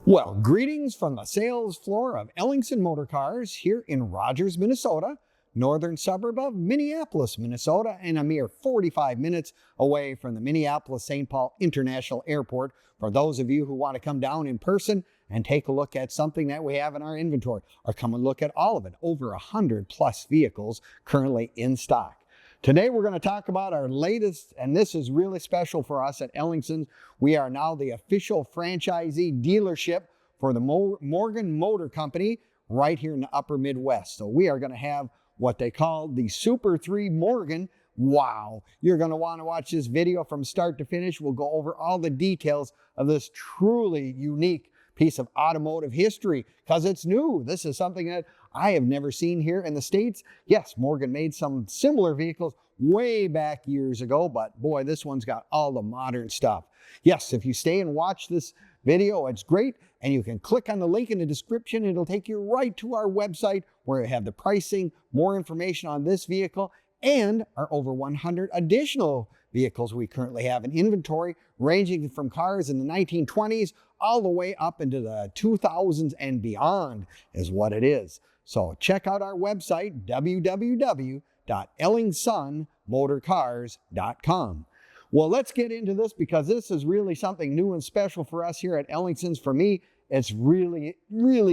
Well, greetings from the sales floor of Ellingson Motor Cars here in Rogers, Minnesota, northern suburb of Minneapolis, Minnesota, and a mere 45 minutes away from the Minneapolis-St. Paul International Airport for those of you who want to come down in person and take a look at something that we have in our inventory, or come and look at all of it, over 100 plus vehicles currently in stock. Today we're going to talk about our latest, and this is really special for us at Ellingson. We are now the official franchisee dealership for the Morgan Motor Company right here in the upper Midwest. So we are going to have what they call the Super 3 Morgan. Wow, you're going to want to watch this video from start to finish. We'll go over all the details of this truly unique piece of automotive history because it's new. This is something that I have never seen here in the States. Yes, Morgan made some similar vehicles way back years ago, but boy, this one's got all the modern stuff. Yes, if you stay and watch this video, it's great, and you can click on the link in the description. It'll take you right to our website where we have the pricing, more information on this vehicle, and our over 100 additional vehicles we currently have in inventory, ranging from cars in the 1920s all the way up into the 2000s and beyond is what it is. So check out our website, www.ellingsonmotorcars.com. Well, let's get into this because this is really something new and special for us here at Ellingson's. For me, it's really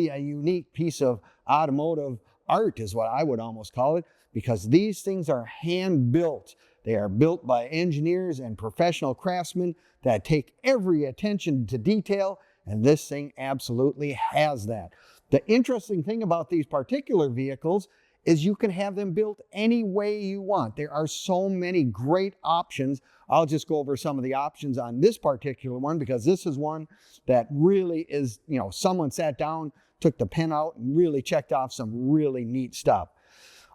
a unique piece of automotive art is what I would almost call it, because these things are hand built. They are built by engineers and professional craftsmen that take every attention to detail, and this thing absolutely has that. The interesting thing about these particular vehicles is you can have them built any way you want. There are so many great options. I'll just go over some of the options on this particular one because this is one that really is, someone sat down, took the pen out, and really checked off some really neat stuff.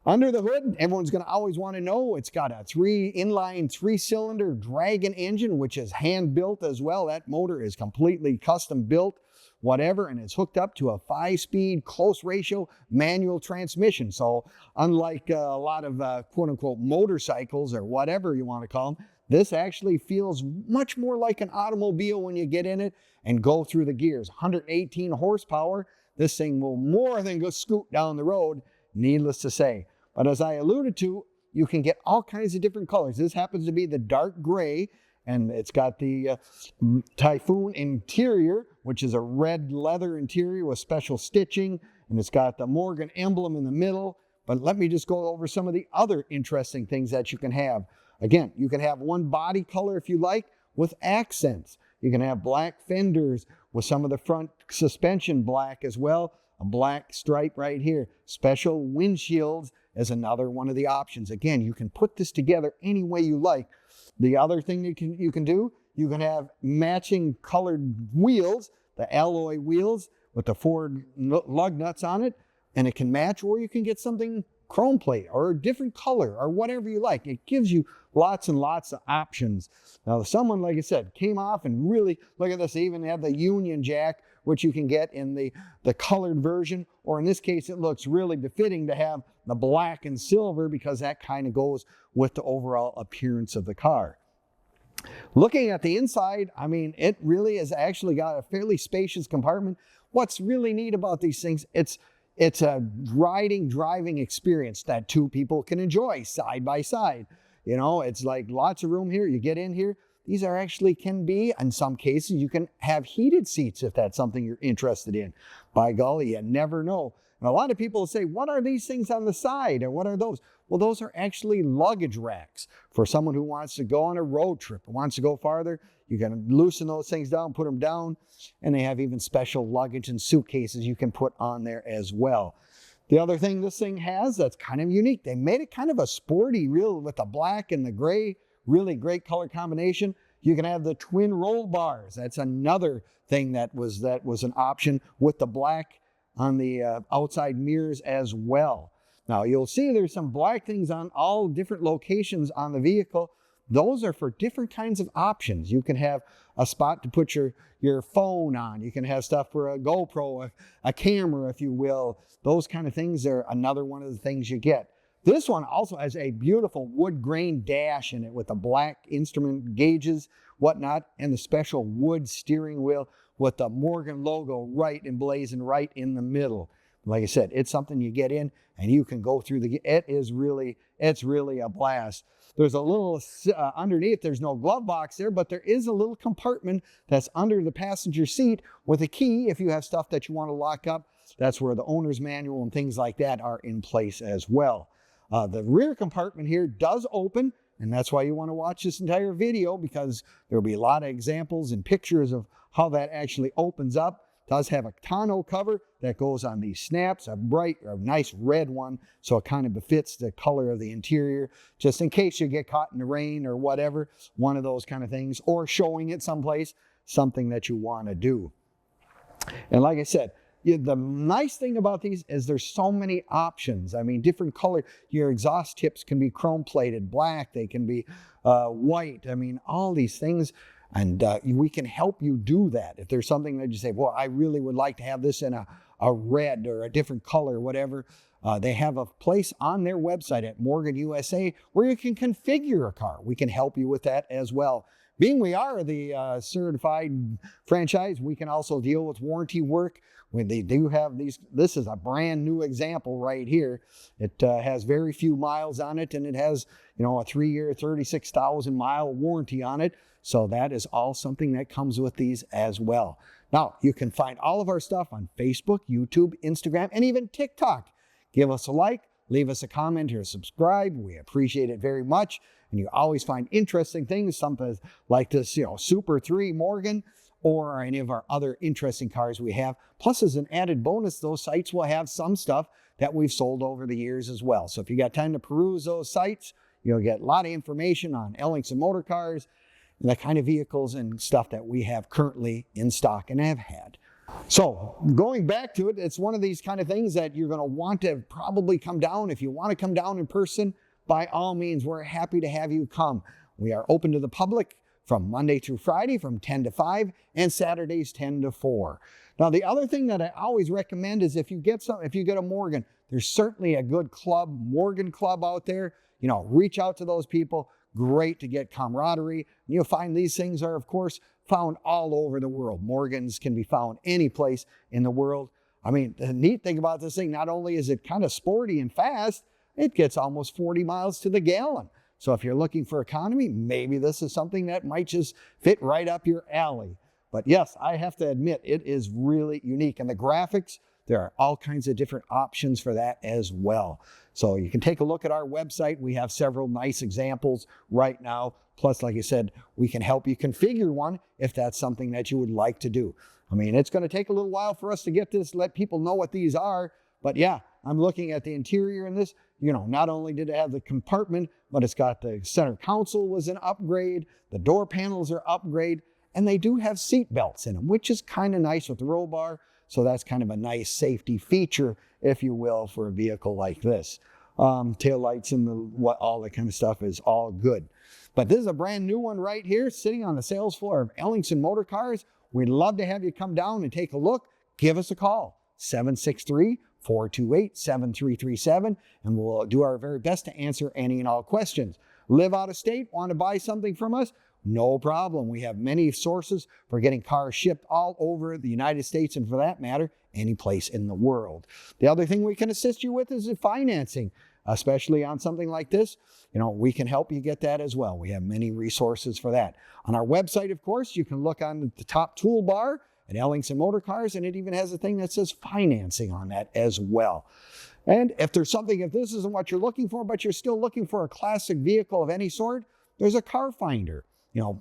Under the hood, everyone's going to always want to know, it's got a inline three-cylinder Dragon engine, which is hand-built as well. That motor is completely custom-built, whatever, and it's hooked up to a 5-speed close-ratio manual transmission. So unlike a lot of quote-unquote motorcycles or whatever you want to call them, this actually feels much more like an automobile when you get in it and go through the gears. 118 horsepower. This thing will more than go scoot down the road, needless to say. But as I alluded to, you can get all kinds of different colors. This happens to be the dark gray, and it's got the Typhoon interior, which is a red leather interior with special stitching, and it's got the Morgan emblem in the middle. But let me just go over some of the other interesting things that you can have. Again, you can have one body color if you like with accents. You can have black fenders with some of the front suspension black as well. A black stripe right here. Special windshields is another one of the options. Again, you can put this together any way you like. The other thing you can do, you can have matching colored wheels, the alloy wheels with the Ford lug nuts on it, and it can match, or you can get something chrome plate or a different color or whatever you like. It gives you lots and lots of options. Now, someone, like I said, came off and really, look at this, they even have the Union Jack, which you can get in the colored version, or in this case, it looks really befitting to have the black and silver because that kind of goes with the overall appearance of the car. Looking at the inside, I mean, it really has actually got a fairly spacious compartment. What's really neat about these things, it's a driving experience that two people can enjoy side by side. It's like lots of room here. You get in here. These are actually can be, in some cases, you can have heated seats if that's something you're interested in. By golly, you never know. And a lot of people say, what are these things on the side? Or what are those? Well, those are actually luggage racks for someone who wants to go on a road trip or wants to go farther. You can loosen those things down, put them down, and they have even special luggage and suitcases you can put on there as well. The other thing this thing has that's kind of unique, they made it kind of a sporty real with the black and the gray, really great color combination. You can have the twin roll bars. That's another thing that was an option with the black on the outside mirrors as well. Now you'll see there's some black things on all different locations on the vehicle. Those are for different kinds of options. You can have a spot to put your phone on. You can have stuff for a GoPro, a camera, if you will. Those kind of things are another one of the things you get. This one also has a beautiful wood grain dash in it with the black instrument gauges, whatnot, and the special wood steering wheel. with the Morgan logo right emblazoned right in the middle. Like I said, it's something you get in and you can go through it's really a blast. There's a little, underneath, there's no glove box there, but there is a little compartment that's under the passenger seat with a key if you have stuff that you want to lock up. That's where the owner's manual and things like that are in place as well. The rear compartment here does open, and that's why you want to watch this entire video, because there'll be a lot of examples and pictures of how that actually opens up. It does have a tonneau cover that goes on these snaps, a nice red one, so it kind of befits the color of the interior, just in case you get caught in the rain or whatever, one of those kind of things, or showing it someplace, something that you want to do. And like I said, the nice thing about these is there's so many options. I mean, different color. Your exhaust tips can be chrome plated, black. They can be white. I mean, all these things. And we can help you do that. If there's something that you say, well, I really would like to have this in a red or a different color, whatever. They have a place on their website at Morgan USA where you can configure a car. We can help you with that as well. Being we are the certified franchise, we can also deal with warranty work. When they do have these, this is a brand new example right here. It has very few miles on it, and it has, a 3-year, 36,000 mile warranty on it. So that is all something that comes with these as well. Now, you can find all of our stuff on Facebook, YouTube, Instagram, and even TikTok. Give us a like, leave us a comment, or subscribe. We appreciate it very much. And you always find interesting things, something like this, Super 3 Morgan, or any of our other interesting cars we have. Plus, as an added bonus, those sites will have some stuff that we've sold over the years as well. So if you got time to peruse those sites, you'll get a lot of information on Ellingson Motor Cars and the kind of vehicles and stuff that we have currently in stock and have had. So going back to it, it's one of these kind of things that you're going to want to probably come down. If you want to come down in person, by all means, we're happy to have you come. We are open to the public from Monday through Friday from 10 to 5 and Saturdays 10 to 4. Now, the other thing that I always recommend is if you get a Morgan, there's certainly a good club, Morgan Club out there. Reach out to those people. Great to get camaraderie. You'll find these things are, of course, found all over the world. Morgans can be found any place in the world. I mean, the neat thing about this thing, not only is it kind of sporty and fast, it gets almost 40 miles to the gallon. So if you're looking for economy, maybe this is something that might just fit right up your alley. But yes, I have to admit, it is really unique. And the graphics, there are all kinds of different options for that as well. So you can take a look at our website. We have several nice examples right now. Plus, like I said, we can help you configure one if that's something that you would like to do. I mean, it's going to take a little while for us to get this, let people know what these are. But yeah, I'm looking at the interior in this. Not only did it have the compartment, but it's got the center console was an upgrade. The door panels are upgrade. And they do have seat belts in them, which is kind of nice with the roll bar. So that's kind of a nice safety feature, if you will, for a vehicle like this. Tail lights and all that kind of stuff is all good. But this is a brand new one right here, sitting on the sales floor of Ellingson Motor Cars. We'd love to have you come down and take a look. Give us a call, 763-428-7337, and we'll do our very best to answer any and all questions. Live out of state, want to buy something from us? No problem. We have many sources for getting cars shipped all over the United States, and for that matter, any place in the world. The other thing we can assist you with is the financing, especially on something like this. We can help you get that as well. We have many resources for that. On our website, of course, you can look on the top toolbar at Ellingson Motor Cars, and it even has a thing that says financing on that as well. And if this isn't what you're looking for, but you're still looking for a classic vehicle of any sort, there's a car finder.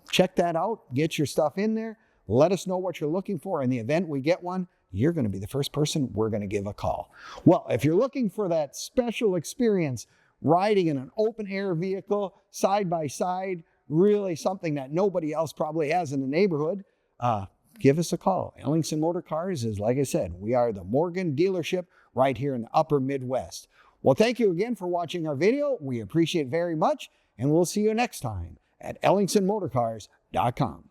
Check that out, get your stuff in there, let us know what you're looking for. In the event we get one, you're going to be the first person we're going to give a call. Well, if you're looking for that special experience, riding in an open air vehicle, side by side, really something that nobody else probably has in the neighborhood, give us a call. Ellingson Motor Cars is, like I said, we are the Morgan dealership right here in the upper Midwest. Well, thank you again for watching our video. We appreciate it very much, and we'll see you next time at EllingsonMotorCars.com.